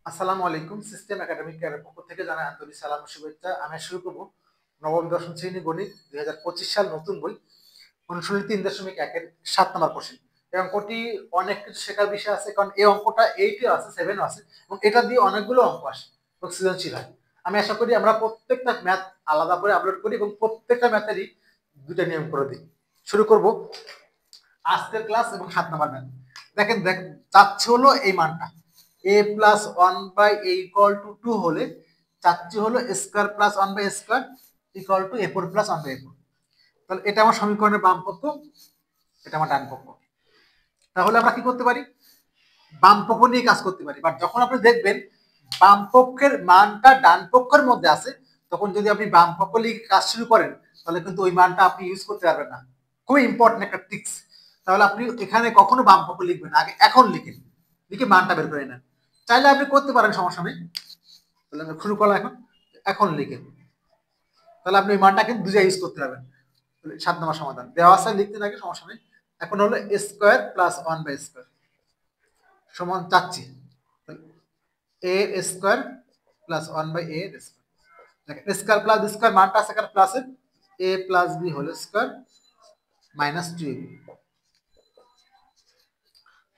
আসসালামু আলাইকুম। System academic কেয়ারের পক্ষ থেকে জানাই আন্তরিক সালাম ও শুভেচ্ছা। আমি শুরু করব নবম দশম শ্রেণী গণিত ২০২৫ সাল নতুন বই অনুশীলনী ৩.১ এর ৭ নম্বর কোশ্চেন। এই অঙ্কটি অনেক কিছু শেখার বিষয় আছে, কারণ এই অঙ্কটা 8 এ আছে, 7 এ আছে এবং এটা দিয়ে অনেকগুলো অঙ্ক আসে এবং সৃজনশীল হয়। আমি আশা করি আমরা প্রত্যেকটা ম্যাথ আলাদা করে আপলোড করি এবং প্রত্যেকটা ম্যাথেরই দুটো নিয়ম করে দিই। শুরু করব আজকের ক্লাস এবং ৭ নম্বর ম্যাথ। দেখেন চাচ্ছে হলো এই মানটা a plus 1/a equal to 2 হলে চাচ্ছি হলো square plus 1/a square equal two a4 plus 1/a4। তাহলে এটা আমার সমীকরণের বাম পক্ষ, এটা আমার ডান পক্ষ। তাহলে আমরা কি করতে পারি? বাম পক্ষ নিয়ে কাজ করতে পারি। বাট যখন আপনি দেখবেন বাম পক্ষের মানটা ডান পক্ষের মধ্যে আছে, তখন যদি আপনি বাম পক্ষ লিখে কাজ শুরু করেন তাহলে কিন্তু ওই মানটা আপনি ইউজ করতে পারবেন না। খুবই ইম্পর্টেন্ট একটা ট্রিক্স। তাহলে আপনি এখানে কখনো বাম পক্ষ লিখবেন, আগে এখন লিখেন, লিখে মানটা বের করে নেন। চাইলে আপনি করতে পারেন, সমস্যা নেই। তাহলে আমি শুরু করলাম এখন, এখন লিখেন। তাহলে আপনি ওই মানটা কিন্তু দুজায় ইউজ করতে পারবেন। 7 নম্বর সমাধান দেওয়া আছে, লিখতে থাকে, সমস্যা নেই। এখন হলো স্কোয়ার প্লাস 1/a স্কোয়ার সমান চাচ্ছি a square plus 1/a square. Square plus square মানটা আছে এখানে প্লাসে, a plus b whole square minus 2ab।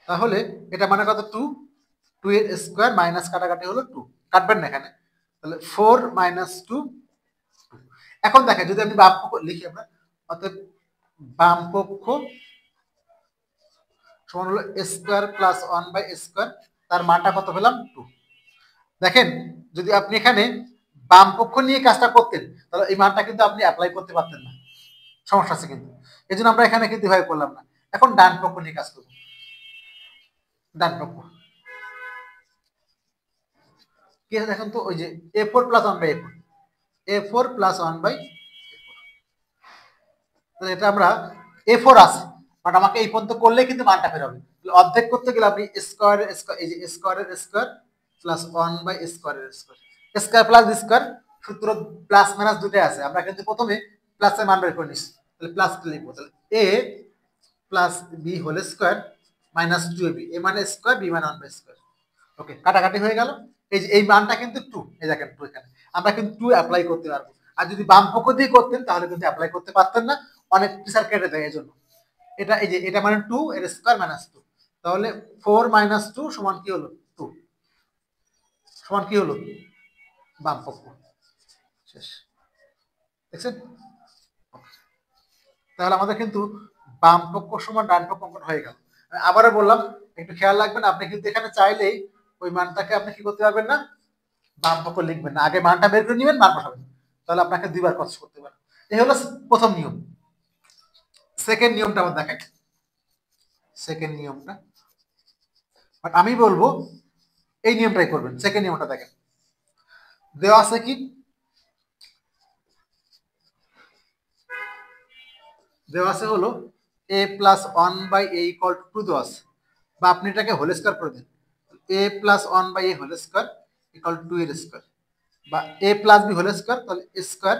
তাহলে এটা মানে কত? 2। 2 এর স্কোয়ার মাইনাস কাটাকাটি হলো 2, কাটবেন না এখানে। তাহলে 4 মাইনাস 2। এখন দেখেন যদি আমি বাম পক্ষ লিখি, আমরা অর্থাৎ বাম পক্ষ সমান হলো স্কোয়ার প্লাস 1/a স্কোয়ার, তার মানটা কত পেলাম? 2। দেখেন যদি আপনি এখানে বাম পক্ষ নিয়ে কাজটা করতেন তাহলে এই মানটা কিন্তু আপনি অ্যাপ্লাই করতে পারতেন না, সমস্যা আছে কিন্তু। এই জন্য আমরা এখানে কিন্তু এভাবে করলাম না। এখন ডান পক্ষ নিয়ে কাজ করবো। ডান পক্ষ কি আছে দেখেন তো, ওই যে a4 plus 1/a4, a4 plus 1/a4। এটা আমরা a4 আছে, বাট আমাকে এই পর্যন্ত করলে কিন্তু মানটা বের হবে। অর্ধেক করতে গেলে আপনি স্কোয়ারের স্কোয়ার, এই যে স্কোয়ারের স্কোয়ার প্লাস 1/a স্কোয়ারের স্কোয়ার, স্কোয়ার প্লাস স্কোয়ার সূত্র প্লাস মাইনাস দুটাই আছে। আমরা কিন্তু প্রথমে প্লাসের মান বের করে নিচ্ছি, তাহলে প্লাস লিখবো। তাহলে a plus b whole square minus 2ab, a মানে স্কোয়ার, b মানে 1/a স্কোয়ার। ওকে, কাটাকাটি হয়ে গেল। এই যে এই মানটা কিন্তু 2, এই দেখেন 2 এখানে আমরা কিন্তু 2 অ্যাপ্লাই করতে পারবো। আর যদি বাম পক্ষ দিয়ে করতেন তাহলে কিন্তু অ্যাপ্লাই করতে পারতেন না, অনেক টিচার কেটে দেয়। এই জন্য এটা, এই যে এটা মানে 2 এর স্কয়ার মাইনাস 2, তাহলে 4 মাইনাস 2 সমান কি হলো? 2 সমান কি হলো? বাম পক্ষ। শেষ, দেখছেন? তাহলে আমাদের কিন্তু বাম পক্ষ সমান ডান পক্ষ অঙ্কন হয়ে গেল। আবারও বললাম, একটু খেয়াল রাখবেন, আপনি কিন্তু এখানে চাইলেই ওই মানটাকে আপনি কি করতে পারবেন না, বাম পক্ষ লিখবেন না, আগে মানটা বের করে নেবেন, মান বসাবেন, তাহলে আপনাকে দুইবার কাজ করতে পারেন। এই হলো প্রথম নিয়ম। সেকেন্ড নিয়মটা আবার দেখাই। সেকেন্ড নিয়মটা বাট আমি বলবো এই নিয়মটাই করবেন। সেকেন্ড নিয়মটা দেখেন, দেওয়া আছে কি, দেওয়া আছে হলো a plus 1/a equal to 2 দেওয়া আছে, বা আপনি এটাকে হোল স্কয়ার করে দেন। a plus 1/a whole square equal to 2 এর স্কয়ার, বা a plus b whole square, তাহলে স্কয়ার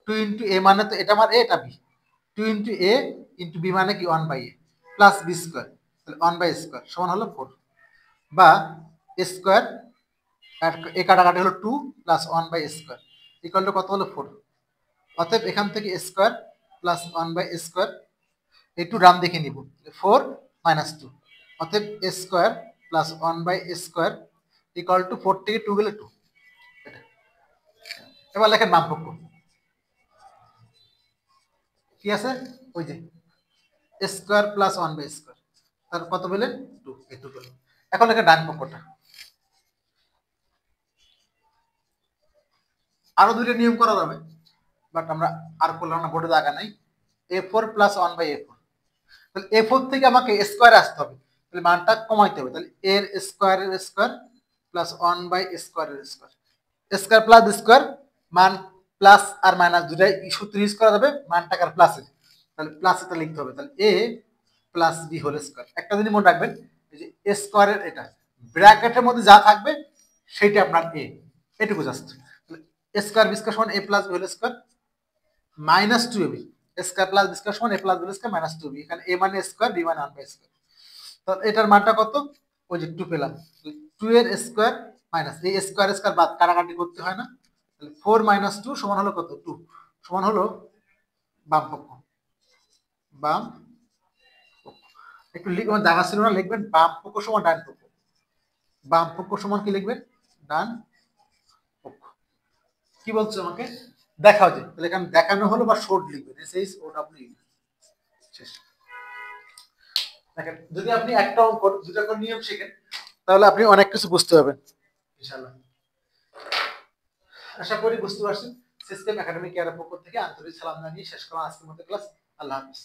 2 ইন্টু a মানে তো এটা আমার a, এটা b, 2 into a into b মানে কি 1/a প্লাস b স্কয়ার, তাহলে 1/a স্কয়ার সমান হলো 4, বা স্কয়ার এ কাটাকাটি হলো 2 plus 1/a square equal two কত হলো? 4। অতএব এখান থেকে স্কয়ার প্লাস 1/a স্কয়ার একটু ডান দেখে নিব, 4 মাইনাস 2, অতএব square plus 1/a square equal two 4 থেকে 2 গেলে 2। এবার লেখেন বাম পক্ষ কি আছে, ওই যে স্কয়ার প্লাস 1/a স্কয়ার, তার কত পেলেন? 2, এই 2 পেলেন। এখন লেখেন ডান পক্ষটা। আরো দুইটা নিয়ম করা যাবে, বাট আমরা আর করলাম না, বোর্ডে জায়গা নাই। a4 প্লাস 1/a4, তাহলে a4 থেকে আমাকে স্কয়ারে আসতে হবে, তাহলে মানটা কমাইতে হবে। তাহলে এর স্কয়ারের স্কয়ার প্লাস 1/a স্কয়ারের স্কয়ার, স্কয়ার প্লাস স্কয়ার মান প্লাস আর মাইনাস দুটাই সূত্র ইউজ করা যাবে, মানটাকে আর প্লাসে, তাহলে প্লাসে লিখতে হবে। তাহলে a plus b whole square. একটা জিনিস মনে রাখবেন, এই যে a স্কয়ারের এটা ব্র্যাকেটের মধ্যে যা থাকবে সেটা আপনার a, এটুকু জাস্ট। স্কয়ার বি স্কয়ার সমান a plus b whole square minus 2ab, square plus b square সমান a plus b square minus 2b। এখানে a মানে স্কয়ার, b মানে 1/a স্কয়ার। তাহলে এটার মানটা কত? ওই যে 2 পেলাম। 2 এর স্কয়ার মাইনাস এই স্কোয়ার স্কোয়ার বাদ কাটাকাটি করতে হয় না, তাহলে 4 - 2 সমান হলো কত? 2 সমান হলো বাম পক্ষ, বাম পক্ষ। একটু লিখবেন, জায়গা ছিল না, লিখবেন বাম পক্ষ সমান ডান পক্ষ, বাম পক্ষ সমান কি লিখবেন? ডান পক্ষ। কি বলছো আমাকে? দেখাও যে, তাহলে এখানে দেখানো হলো বা শোড লিখবেন, এসএইচ ও ডব্লিউ শেষ। দেখেন, যদি আপনি একটা অঙ্ক দুটা করে নিয়ম শিখেন তাহলে আপনি অনেক কিছু বুঝতে পারবেন ইনশাআল্লাহ। আশা করি বুঝতে পারছেন। সিস্টেম একাডেমিক কেয়ারের পক্ষ থেকে আন্তরিক সালাম জানিয়ে শেষ করলাম আজকের মতো ক্লাস। আল্লাহ হাফিজ।